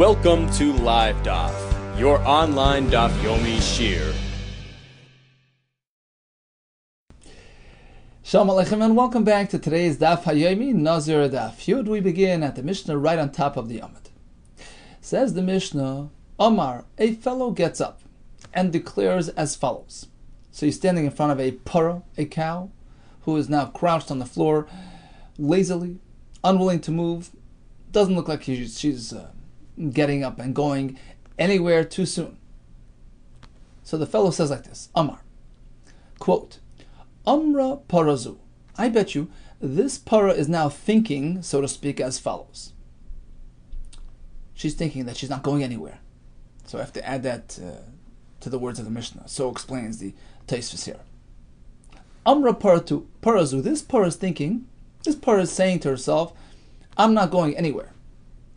Welcome to Live Daf, your online Daf Yomi Shir. Shalom Aleichem and welcome back to today's Daf Hayomi Nazir Daf Yud. We begin at the Mishnah right on top of the Amud. Says the Mishnah, Omar, a fellow gets up and declares as follows. So he's standing in front of a parah, a cow, who is now crouched on the floor, lazily, unwilling to move. Doesn't look like she's getting up and going anywhere too soon. So the fellow says like this, Amar, quote, Amra parazu, I bet you this para is now thinking, so to speak, as follows. She's thinking that she's not going anywhere. So I have to add that to the words of the Mishnah. So explains the Tosfos here. Amra parazu, this para is thinking, this para is saying to herself, I'm not going anywhere.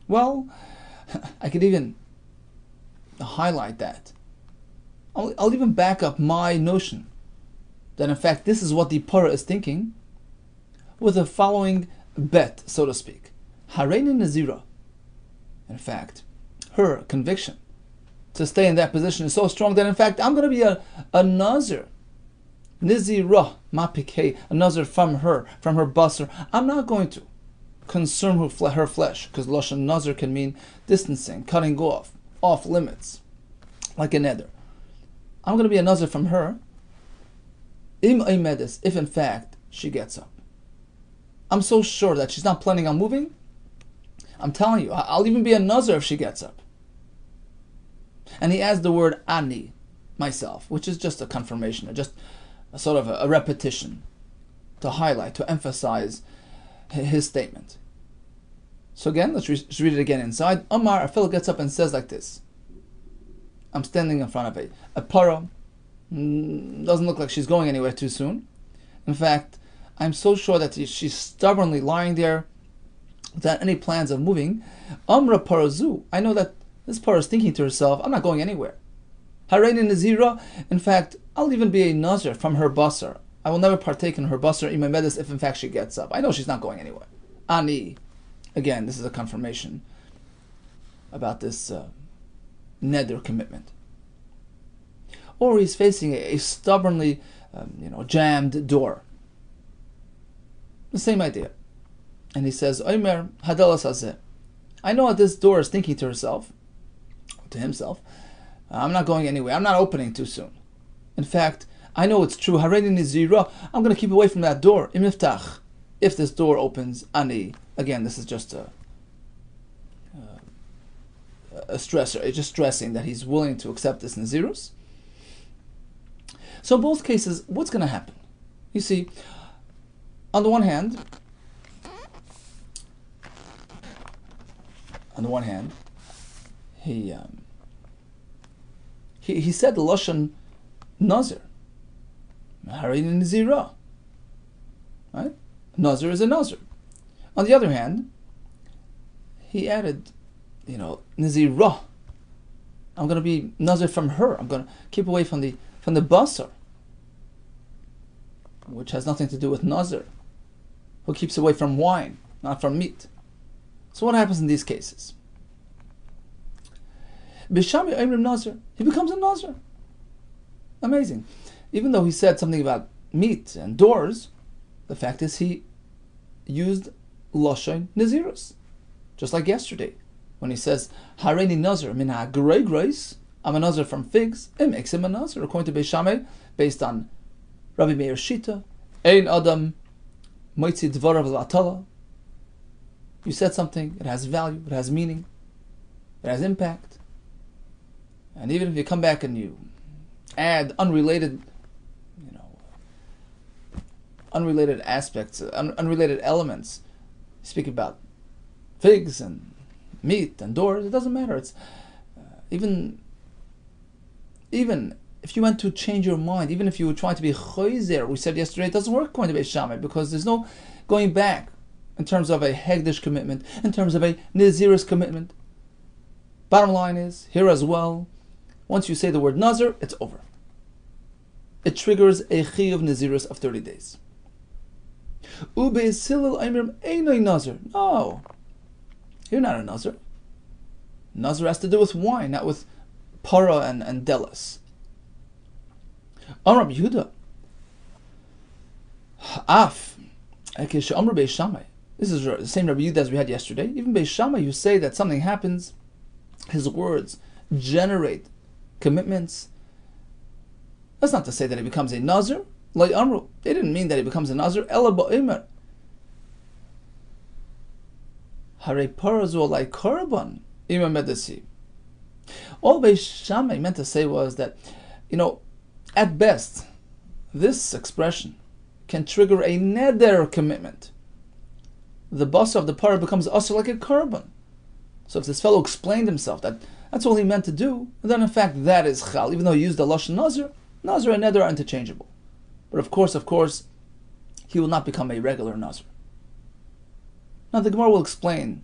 Well, I could even highlight that. I'll even back up my notion that in fact this is what the para is thinking with the following bet, so to speak. Hareini Nazira. In fact, her conviction to stay in that position is so strong that in fact I'm going to be a Nazir. Nizira mapikei, a Nazir from her basar. I'm not going to consume her flesh, because Lashon Nazir can mean distancing, cutting off limits, like a neder. I'm going to be a Nazir from her, if in fact she gets up. I'm so sure that she's not planning on moving. I'm telling you, I'll even be a Nazir if she gets up. And he adds the word ani, myself, which is just a confirmation, or just a sort of a repetition to highlight, to emphasize his statement. So again, let's read it again inside. Omar, a fellow gets up and says like this. I'm standing in front of a parah. Doesn't look like she's going anywhere too soon. In fact, I'm so sure that she's stubbornly lying there without any plans of moving. Amra parazu, I know that this parah is thinking to herself, I'm not going anywhere. Hareini Nazira, in fact, I'll even be a Nazir from her basar. I will never partake in her basar imamedes if in fact she gets up. I know she's not going anywhere. Ani. Again, this is a confirmation about this neder commitment. Or he's facing a stubbornly jammed door. The same idea. And he says, Omer hadalas hazeh. I know that this door is thinking to himself, I'm not going anywhere. I'm not opening too soon. In fact, I know it's true. Hareini Nazira. I'm going to keep away from that door. Imiftach. If this door opens, ani. Again, this is just a stressor. It's just stressing that he's willing to accept this Nazirus. So in both cases, what's going to happen? You see, on the one hand, he said the Lashon Nazir. Hareini Nazira. Right? Nazir is a Nazir. On the other hand, he added, Nazirah. I'm going to be Nazir from her. I'm going to keep away from the basar, which has nothing to do with Nazir, who keeps away from wine, not from meat. So what happens in these cases? Bishami Eimrim Nazir. He becomes a Nazir. Amazing. Even though he said something about meat and doors, the fact is he used Lashon Nazirus. Just like yesterday, when he says, Hareini Nazir min ha'grei, I'm a Nazir from figs, it makes him a Nazir. According to Beis Shammai, based on Rabbi Meir Shita, Ein Adam Moitzi Dvarav L'Atala. You said something, it has value, it has meaning, it has impact. And even if you come back and you add unrelated aspects, unrelated elements, speak about figs and meat and doors, it doesn't matter. It's even if you want to change your mind, even if you were trying to be choizer, we said yesterday, it doesn't work according to Beis Shammai, because there's no going back in terms of a hegdish commitment, in terms of a nazirus commitment. Bottom line is, here as well, once you say the word nazir, it's over. It triggers a chiyuv nazirus of 30 days. No, you're not a Nazir. Nazir has to do with wine, not with para and delis. Rabbi Yehuda. Af. This is the same Rabbi Yehuda as we had yesterday. Even Beis Shammai, you say that something happens, his words generate commitments. That's not to say that he becomes a Nazir. They didn't mean that he becomes a Nazir. Ela ba'omer. Hare parazu like korban ima medasi. All Beis Shammai meant to say was that, at best, this expression can trigger a neder commitment. The boss of the parah becomes also like a korban. So if this fellow explained himself that that's all he meant to do, then in fact that is chal. Even though he used the lashon Nazir, Nazir and neder are interchangeable. But of course, he will not become a regular Nazir. Now the Gemara will explain,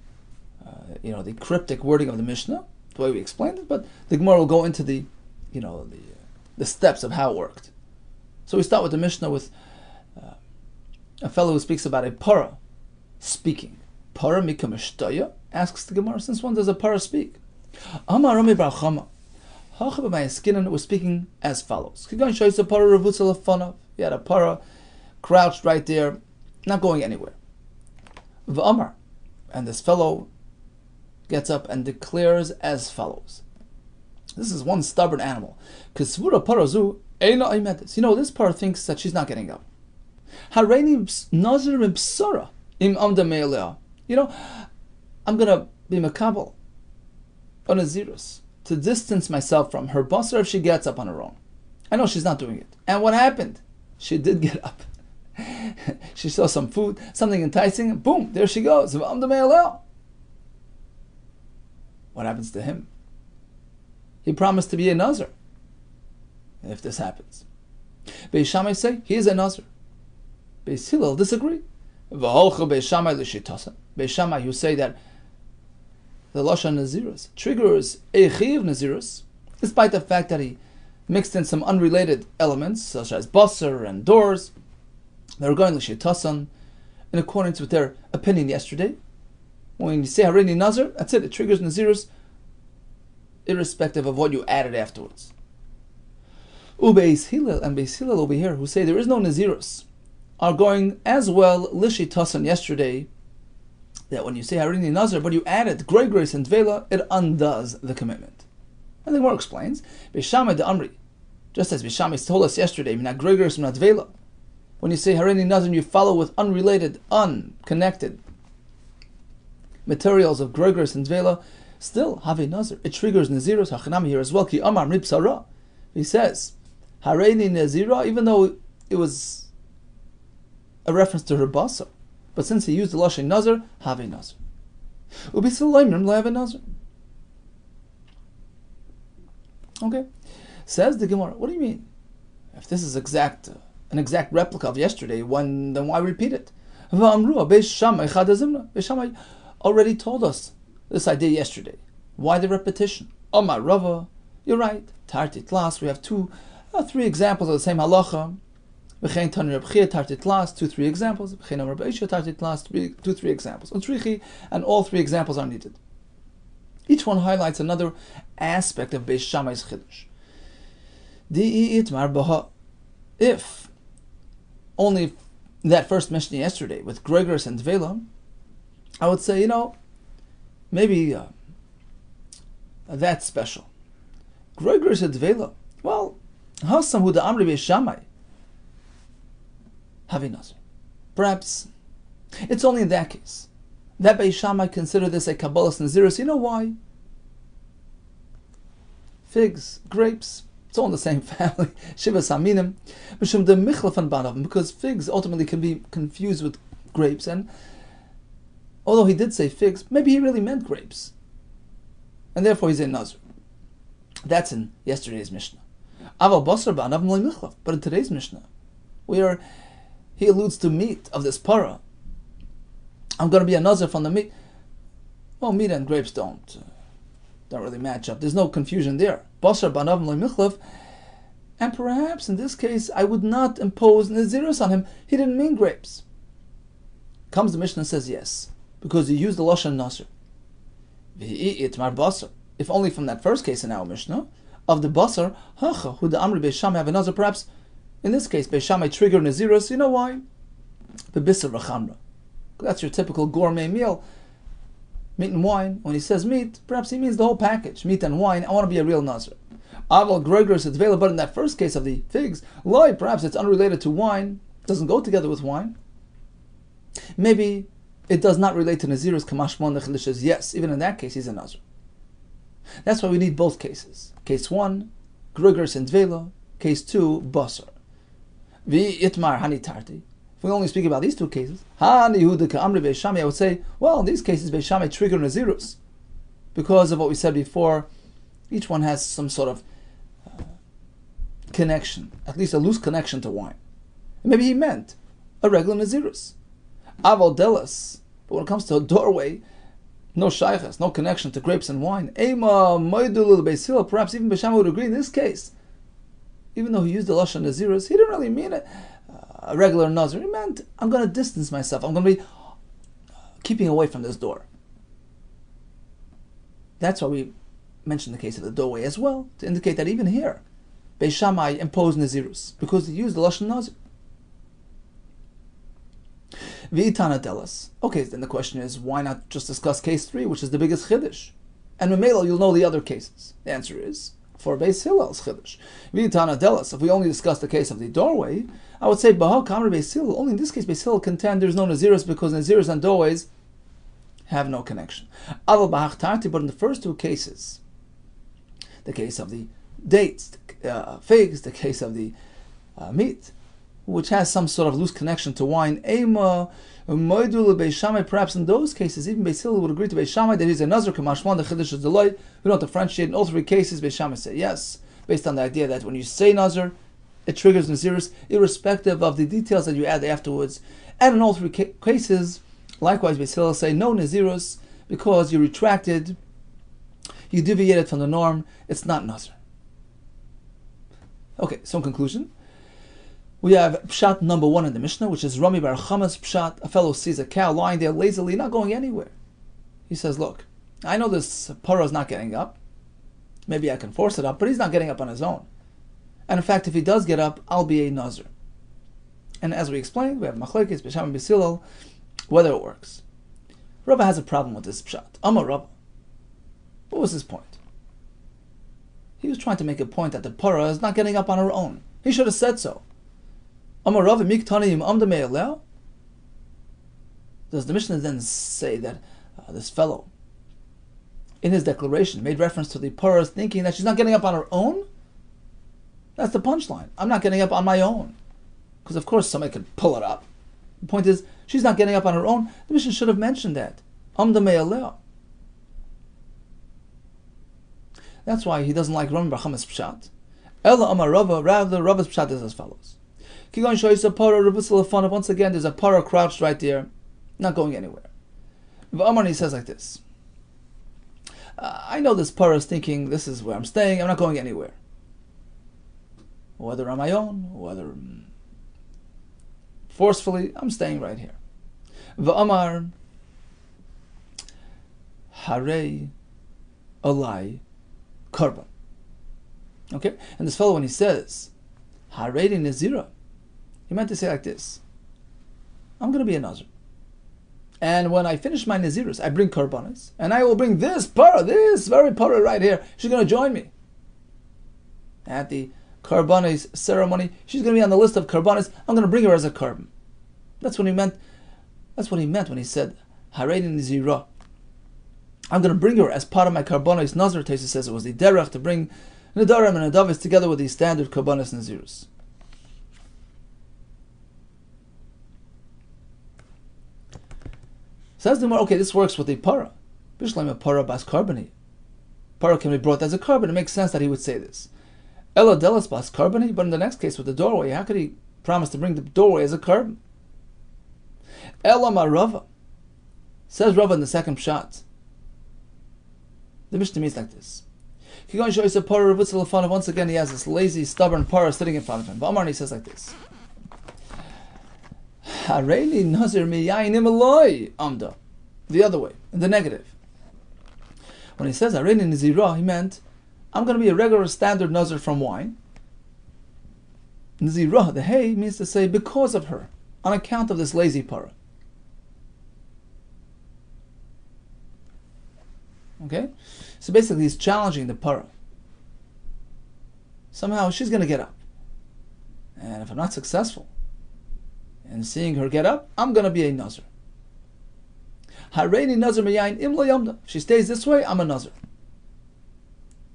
the cryptic wording of the Mishnah, the way we explained it, but the Gemara will go into the steps of how it worked. So we start with the Mishnah with a fellow who speaks about a parah speaking. Parah mikam ishtaya, asks the Gemara, since when does a parah speak? Amar Rami bar Chama, Hachab Mayaskinan was speaking as follows. He had a parah crouched right there, not going anywhere. V'amar, and this fellow gets up and declares as follows. This is one stubborn animal. Kisvura parazu eina imedes. This parah thinks that she's not getting up. Hareini nazir psara im amda meilea. I'm gonna be makabel on a zirus to distance myself from her basar if she gets up on her own. I know she's not doing it. And what happened? She did get up. She saw some food, something enticing, and boom, there she goes. What happens to him? He promised to be a Nazir if this happens. Beis Shammai say he is a Nazir. Beis Hillel disagree. Beis Shammai who say that the lashon Nazirus triggers a chiv Nazirus, despite the fact that he mixed in some unrelated elements such as basar and doors. They're going l'shitasan in accordance with their opinion yesterday. When you say Harini Nazir, that's it. It triggers Nazirus, irrespective of what you added afterwards. Beis Hillel and Beis Hillel over here, who say there is no Nazirus, are going as well l'shitasan yesterday, that when you say Harini Nazir, but you added Gregris and Tvela, it undoes the commitment. And the Gemara explains, Beis Shammai de Amri, just as Beis Shammai told us yesterday, Minat Gregris Minat Tvela. When you say Harini Nazir, you follow with unrelated, unconnected materials of Gregris and Tvela, still have a Nazir. It triggers Nazirus Hachanami here as well. Ki Amar Mipsara. He says, Harini Nazira, even though it was a reference to her basa, but since he used the lashon Nazir, have a Nazir. Ubisilaimim la have a Nazir. Okay. Says the Gemara, what do you mean? If this is an exact replica of yesterday, then why repeat it? Beis Shammai already told us this idea yesterday. Why the repetition? Omar Rava, you're right. Tartit las, we have three examples of the same halacha. V'chein Tani Reb Chia tartit las, 2-3 examples. V'chein Reb Eisha tartit las, 2-3 examples. And all three examples are needed. Each one highlights another aspect of Beis Shammai's chiddush. If only that first Mishnah yesterday with Gregors and Tvela, I would say, maybe that's special. Gregors and Tvela, well, Hasam Huda Amri Beis Shammai, Havi Nazir. Perhaps it's only in that case that Beis Shammai consider this a Kabbalah's Nazirus. You know why? Figs, grapes, it's all in the same family. Shiva Saminim. Because figs ultimately can be confused with grapes, and although he did say figs, maybe he really meant grapes. And therefore he's a Nazir. That's in yesterday's Mishnah. But in today's Mishnah, where he alludes to meat of this parah, I'm going to be a Nazir from the meat. Well, meat and grapes don't really match up. There's no confusion there. And perhaps in this case, I would not impose Nazirus on him. He didn't mean grapes. Comes the Mishnah and says yes, because he used the lashon Nazir. if only from that first case in our Mishnah, of the basar, hacha, who the Amri Beis Shammai have a nazir, perhaps in this case, Beis Shammai trigger Nazirus, you know why? Bebisar v'chamra. That's your typical gourmet meal. Meat and wine. When he says meat, perhaps he means the whole package. Meat and wine. I want to be a real Nazir. Aval Gregor's Advela, but in that first case of the figs, loy, perhaps it's unrelated to wine. Doesn't go together with wine. Maybe it does not relate to Nazirus Kamashmon Nechlishes. Yes, even in that case, he's a Nazir. That's why we need both cases. Case 1, Gregor's and Dvela. Case 2, Basar. Vi itmar hani tarti. If we only speak about these two cases, Rabbi Yehuda Kessler, I would say, well, in these cases, Beis Shammai trigger Nazirus. Because of what we said before, each one has some sort of connection, at least a loose connection to wine. And maybe he meant a regular Nazirus. Aval delas, but when it comes to a doorway, no shaychas, no connection to grapes and wine. Ema moidul Beis Hillel, perhaps even Beis Shammai would agree in this case. Even though he used the lashon Nazirus, he didn't really mean it. A regular Nazir, he meant, I'm going to distance myself. I'm going to be keeping away from this door. That's why we mentioned the case of the doorway as well, to indicate that even here, Beis Shammai imposed Nazirus, because he used the lashon Nazir. V'itana delas. Okay, then the question is, why not just discuss case 3, which is the biggest chiddush? And Memelo, you'll know the other cases. The answer is, for Beis Hillel's chiddush. V'itana delas. If we only discuss the case of the doorway, I would say, Bahal Kamar Beis Hillel. Only in this case, Beis Hillel contend there's no Nazirus, because Nazirus and doorways have no connection. Aval Bahach Tarti, but in the first two cases, the case of the dates, figs, the case of the meat, which has some sort of loose connection to wine, Ema, Moidul Beis Shammai, perhaps in those cases, even Beis Hillel would agree to Beis Shammai that he's a Nazir, Kamashman, the Chiddush is Deloy. We don't differentiate. In all three cases, Beis Shammai say yes, based on the idea that when you say Nazir, it triggers Nazirus, irrespective of the details that you add afterwards. And in all three cases, likewise, Beis Hillel say no Nazirus, because you retracted, you deviated from the norm, it's not Nazir. Okay, so in conclusion, we have Pshat number 1 in the Mishnah, which is Rami Bar Chama's Pshat. A fellow sees a cow lying there lazily, not going anywhere. He says, look, I know this Paro is not getting up. Maybe I can force it up, but he's not getting up on his own. And in fact, if he does get up, I'll be a Nazir. And as we explained, we have Machlekes, Beis Shammai, Beis Hillel, whether it works. Rabbi has a problem with this Pshat. Amar Rabbi. What was his point? He was trying to make a point that the Paro is not getting up on her own. He should have said so. Amar Rabbi Miktanim Amda Me'aleh. Does the Mishnah then say that this fellow, in his declaration, made reference to the Paro thinking that she's not getting up on her own? That's the punchline. I'm not getting up on my own. Because of course somebody could pull it up. The point is, she's not getting up on her own. The Mishnah should have mentioned that. Amda Me'aleh. That's why he doesn't like Rami Bar Chama's Pshat. Ella Amar Rava, rather Rava's Pshat is as follows. Once again, there's a Paro crouched right there, not going anywhere. V'amar, he says like this. I know this Paro is thinking, this is where I'm staying, I'm not going anywhere. Whether on my own, whether forcefully, I'm staying right here. V'amar, harei olai karban. Okay? And this fellow, when he says, harei nazira, he meant to say like this. I'm going to be a Nazir. And when I finish my Nazirus, I bring Karbanis. And I will bring this Para, this very Para right here. She's going to join me. At the Karbanis ceremony, she's going to be on the list of Karbanis. I'm going to bring her as a Karban. That's what he meant. That's what he meant when he said, Harei Nazira. I'm going to bring her as part of my Karbanis. Nazir Taisa says it was the Derech to bring Nadarim and Nadavis together with the standard Karbanis Nazirus. Says the Gemara, okay, this works with the Para. Bishlam a Para bas Karbani. Para can be brought as a carbon. It makes sense that he would say this. Ella delas bas Karbani, but in the next case with the doorway, how could he promise to bring the doorway as a carbon? Ella ma Rava. Says Rava in the second Pshat. The Mishnah means like this. Once again, he has this lazy, stubborn Para sitting in front of him. V'amar, he says like this. Harei Nazir miyayinim aloi amda. The other way, in the negative. When he says Hareini Nazirah, he meant, I'm going to be a regular standard Nazir from wine. Nazirah, the hey, means to say because of her, on account of this lazy para. Okay? So basically he's challenging the para. Somehow she's going to get up. And if I'm not successful in seeing her get up, I'm going to be a Nazir. Hareini Nazir Mayayin Im Lo Yamda. If she stays this way, I'm a Nazir.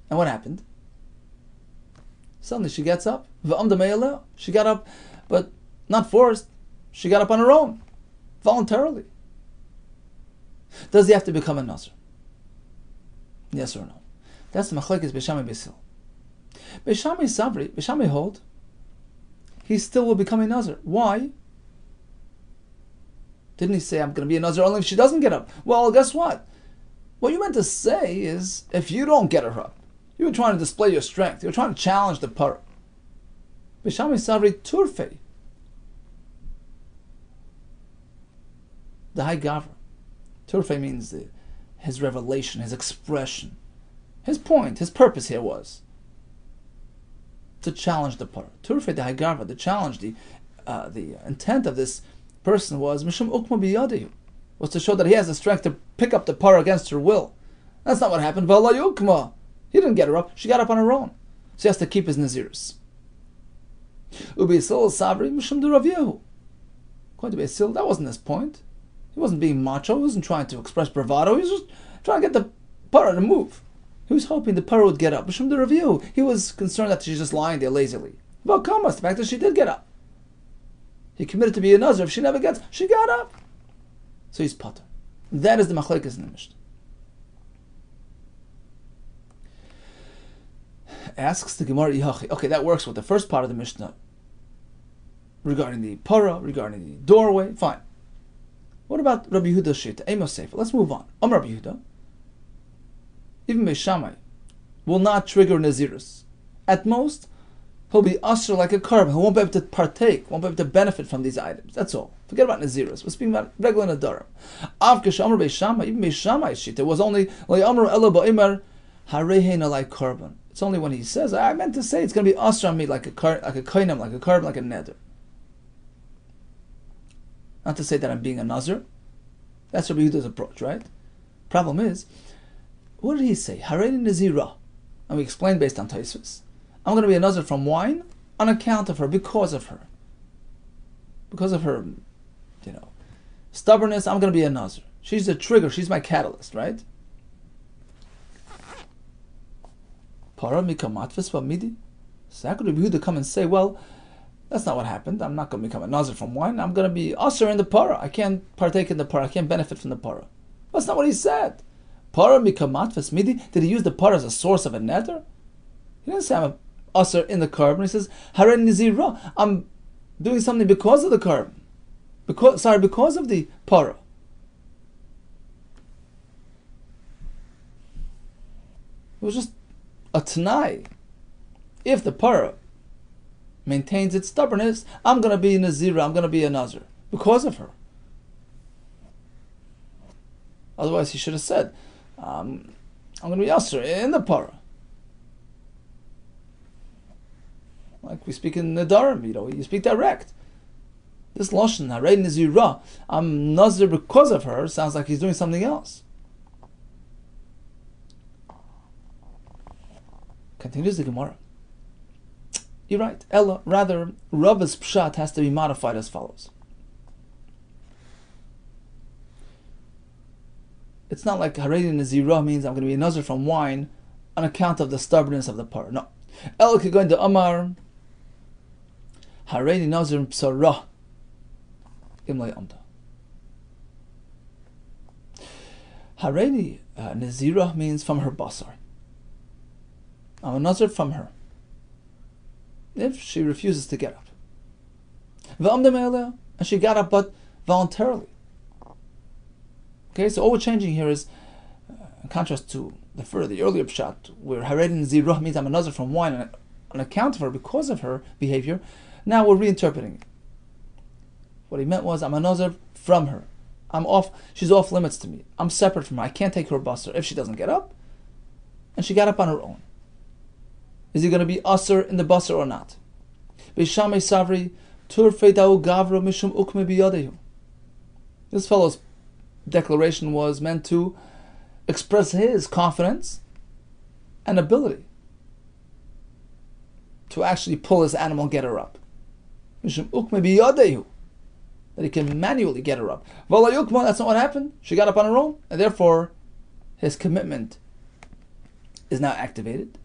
And what happened? Suddenly she gets up. V'amda me'aleh. She got up, but not forced. She got up on her own, voluntarily. Does he have to become a Nazir? Yes or no? That's the machlekes Beishamai Beisil. Beishamai Sabri, Beishamai hold, he still will become a Nazir. Why? Didn't he say, I'm going to be a Nazir only if she doesn't get up? Well, guess what? What you meant to say is, if you don't get her up, you were trying to display your strength. You were trying to challenge the para. Beishamai Sabri Turfei. The high Gavra. Turfei means his revelation, his expression. His point, his purpose here was to challenge the para. Turfei the high Gavra, the challenge, the intent of this person was Mishum Ukma Biyadehu, was to show that he has the strength to pick up the para against her will. That's not what happened. V'allah Yukma. He didn't get her up. She got up on her own. So he has to keep his Nazirus. Ubi Yisrael Sabri Mishum de Rav Yehu. According to Beisil, that wasn't his point. He wasn't being macho. He wasn't trying to express bravado. He was just trying to get the para to move. He was hoping the para would get up. Mishum de Rav Yehu. He was concerned that she's just lying there lazily. Well, Kamas, the fact that she did get up. He committed to be a Nazir. If she never gets, she got up. So he's potter. That is the machlekes in the Mishnah. Asks the Gemara Yihachi. Okay, that works with the first part of the Mishnah regarding the para, regarding the doorway. Fine. What about Rabbi Yehuda's Shita? Amos Sefer. Let's move on. Rabbi Yehuda, even Beishamai, will not trigger Nazirus. At most, he'll be usher like a carbon. He won't be able to partake, won't be able to benefit from these items. That's all. Forget about Nazirus. We're speaking about regular Nadarim. Avkesh Amr Beishamai, even Beishamai's Shita was only like Amr Elo Ba'imar Harehein like carbon. It's only when he says, I meant to say it's going to be usher on me like a koinem, like a carbon, like a neder. Not to say that I'm being a Nazir. That's Rabbi Yehuda's approach, right? Problem is, what did he say? Hareini Nazirah. And we explained based on Tosfos. I'm going to be a Nazir from wine on account of her, because of her. Because of her, stubbornness, I'm going to be a Nazir. She's the trigger, she's my catalyst, right? Para mikamatvis v'midi. So how could Rabbi Yehuda come and say, well, that's not what happened. I'm not going to become a Nazir from wine. I'm going to be usher in the para. I can't partake in the para. I can't benefit from the para. That's not what he said. Para mikamatvis midi. Did he use the para as a source of a neder? He didn't say I'm a usher in the carbon. He says, Hareini Nazirah. I'm doing something because of the carbon. Because of the para. It was just a t'nai. If the para maintains its stubbornness, I'm going to be a Nazir, I'm going to be a Nazir. Because of her. Otherwise he should have said, I'm going to be usher in the para. Like we speak in Nedarim, you speak direct. This Lashon, Hareini Nazirah, I'm Nazir because of her, sounds like he's doing something else. Continues the Gemara. You're right. Ella, rather, Rava's pshat has to be modified as follows. It's not like Hareini Nazirah means I'm going to be a Nazir from wine on account of the stubbornness of the par. No. Ella could go into Amar Hareini Nazir Psarah Imlay Amda. Hareini Nazirah means from her basar. I'm a Nazir from her. If she refuses to get up. And she got up, but voluntarily. Okay, so all we're changing here is, in contrast to the earlier pshat, where Hareini Nazirah means I'm a Nazir from wine on account of her, because of her behavior. Now we're reinterpreting it. What he meant was, I'm a Nazir from her. She's off limits to me. I'm separate from her. I can't take her basar. If she doesn't get up, and she got up on her own. Is he going to be usher in the basar or not? Beishamai savri turfei da'u gavra mishum ukme biyadehu. This fellow's declaration was meant to express his confidence and ability to actually pull this animal and get her up. Mishum ukme biyadehu. That he can manually get her up. V'la yukma, that's not what happened. She got up on her own, and therefore his commitment is now activated,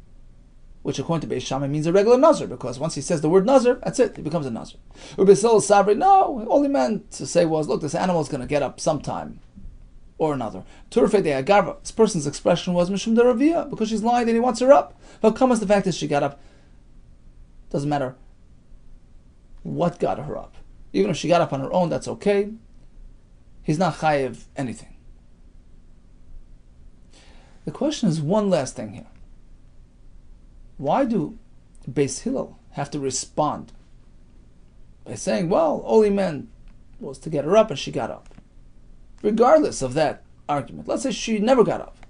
which according to Beis Shammai means a regular Nazir, because once he says the word Nazir, that's it, he becomes a Nazir. Ubisil Sabri, no, all he meant to say was, look, this animal is going to get up sometime or another. Turfe de Agarva, this person's expression was Mishum de Ravia, because she's lying and he wants her up. But comes the fact that she got up, doesn't matter what got her up. Even if she got up on her own, that's okay. He's not chayiv anything. The question is one last thing here. Why do Beis Hillel have to respond by saying, well, all he meant was to get her up and she got up? Regardless of that argument. Let's say she never got up.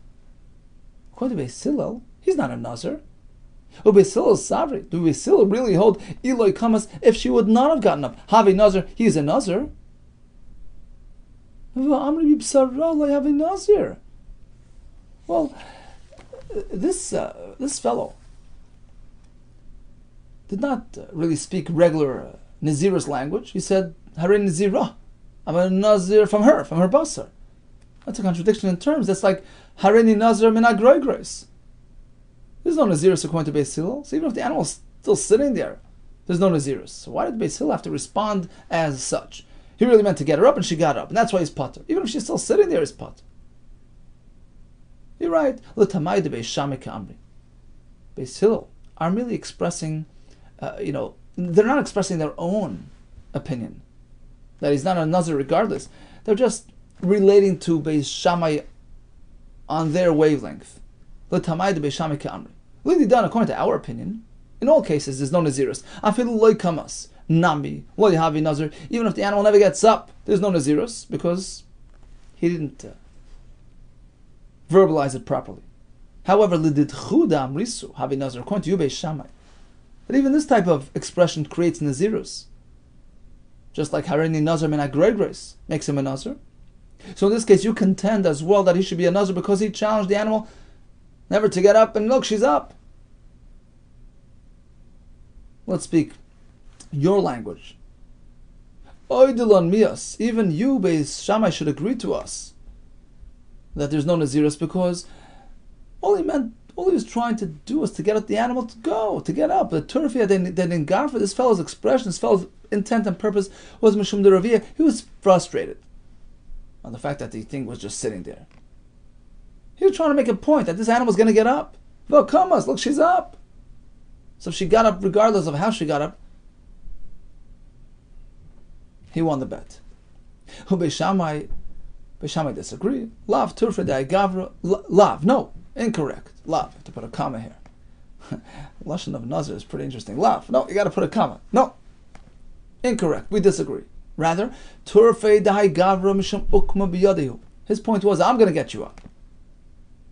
According to Beis Hillel, he's not a Nazir. Beis Hillel is Savri. Do Beis Hillel really hold Eloi Kamas if she would not have gotten up? Havi Nazir, he is a Nazir. Amri B'sara have a Nazir. Well, this fellow did not really speak regular Nazir's language. He said, Hare Nazira. I'm a Nazir from her basar. That's a contradiction in terms. That's like Hareni Nazir min agroigros. There's no Nazirus according to Beis Hillel. So even if the animal is still sitting there, there's no Nazirus. So why did Beis Hillel have to respond as such? He really meant to get her up and she got up. And that's why he's potter. Even if she's still sitting there, he's potter. You're right. L'tamai de Beis Shammai ka'amri. Beis Hillel are merely expressing, they're not expressing their own opinion. That he's not a Nazir regardless. They're just relating to Beis Shammai on their wavelength. L'tamai de Beis Shammai ka'amri. Really done according to our opinion. In all cases, there's no Nazirus. Afilu loy kamas. Nami. Lo yahavi Nazir. Even if the animal never gets up, there's no Nazirus because he didn't verbalize it properly. However, l'didchu da'amrisu havi Nazir. According to you, Beis Shammai, that even this type of expression creates Nazirus. Just like Hareni Nazir min agregres makes him a Nazir. So in this case, you contend as well that he should be a Nazir because he challenged the animal never to get up, and look, she's up. Let's speak your language. Oidilon mias, even you, Beis Shammai, should agree to us that there's no Nazirus because all he was trying to do was to get the animal to get up. The turfia they didn't go for this fellow's expression, this fellow's intent and purpose was Mishum de Ravia. He was frustrated on the fact that the thing was just sitting there. He was trying to make a point that this animal's going to get up. Look, come on, look, she's up. So if she got up, regardless of how she got up, he won the bet. Beis Shammai disagreed. Lav turfe dai gavra. Lav, no, incorrect. Lav, to put a comma here. Lashon of Nazir is pretty interesting. Lav, no, you got to put a comma. No, incorrect. We disagree. Rather, turfe dai gavra mishum ukma biyadehu. His point was, I'm going to get you up.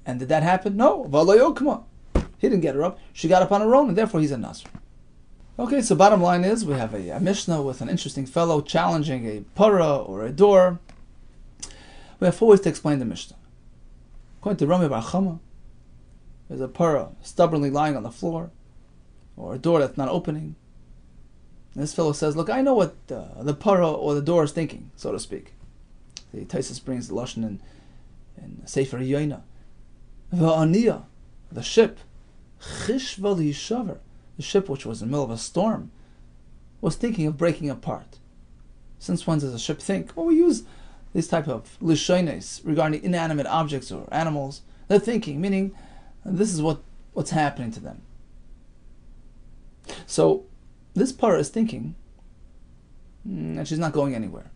And did that happen? No. Valayokma. He didn't get her up. She got up on her own, and therefore he's a Nazir. Okay, so bottom line is, we have a Mishnah with an interesting fellow challenging a para or a door. We have 4 ways to explain the Mishnah. According to Rami Bar Chama, there's a para stubbornly lying on the floor, or a door that's not opening. And this fellow says, look, I know what the para or the door is thinking, so to speak. The Taisus brings the Lashon in Sefer Yoina. Va'aniya, the ship, chishva li'shaver, the ship which was in the middle of a storm, was thinking of breaking apart. Since when does a ship think? Well, we use these type of lishones regarding inanimate objects or animals. They're thinking, meaning this is what's happening to them. So this para is thinking, and she's not going anywhere.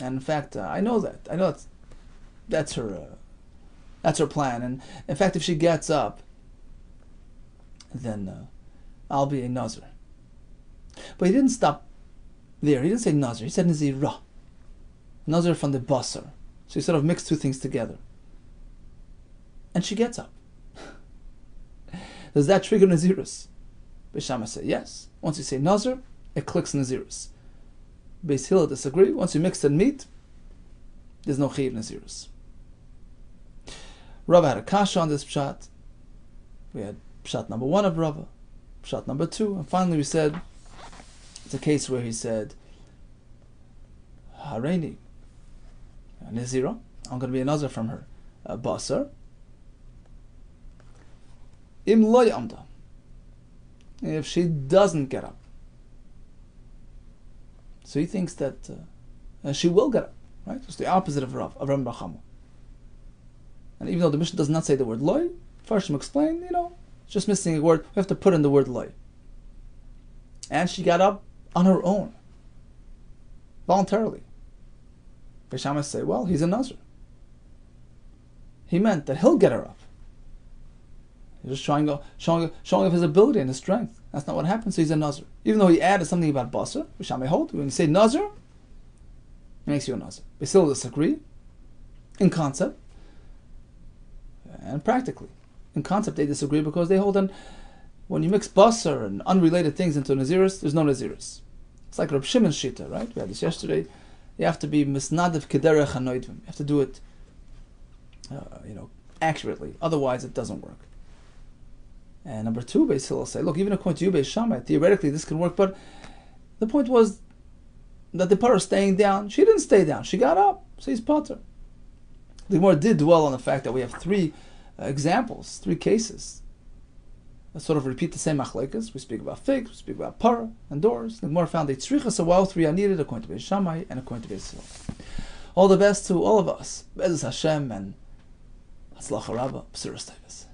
And in fact, I know that. I know that's her plan. And in fact, if she gets up, then I'll be a Nazir. But he didn't stop there. He didn't say Nazir. He said Nazira. Nazir from the basar. So he sort of mixed 2 things together. And she gets up. Does that trigger Nazirus? Beis Shammai say yes. Once you say Nazir, it clicks Nazirus. Beis Hillel disagree. Once you mix the meat, there's no Chiv Nazirus. Rava had a kasha on this pshat. We had pshat number 1 of Rava, pshat number 2, and finally we said it's a case where he said, Hareini, Nazira, I'm going to be a Nazir from her. Basar. Im loy amda. If she doesn't get up. So he thinks that she will get up, right? It's the opposite of Rav Bachama. And even though the Mishnah does not say the word loy, Farshim explain, it's just missing a word. We have to put in the word loy. And she got up on her own, voluntarily. Beis Shammai say, well, he's a Nazir. He meant that he'll get her up. He's just showing off his ability and his strength. That's not what happened, so he's a Nazir. Even though he added something about Basar, Beis Shammai hold, when you say Nazir, it makes you a Nazir. They still disagree in concept and practically. In concept they disagree because they hold on when you mix Basar and unrelated things into Nazirus, there's no Nazirus. It's like Reb Shimon's Shita, right? We had this yesterday. You have to be misnadav kederech hanoidvim. You have to do it accurately. Otherwise it doesn't work. And number 2, Beis Hillel say, look, even according to you, Beis Shammai, theoretically this can work, but the point was that the parah staying down. She didn't stay down. She got up. So he's potter. The Gemara did dwell on the fact that we have 3 examples, 3 cases that sort of repeat the same machlekes. We speak about figs, we speak about parah and doors. The Gemara found that tzrichas a while 3 are needed according to Beis Shammai and according to Beis Hillel. All the best to all of us. Be'ezus Hashem and Hatzlacha Rabbah. B'suras Tevis.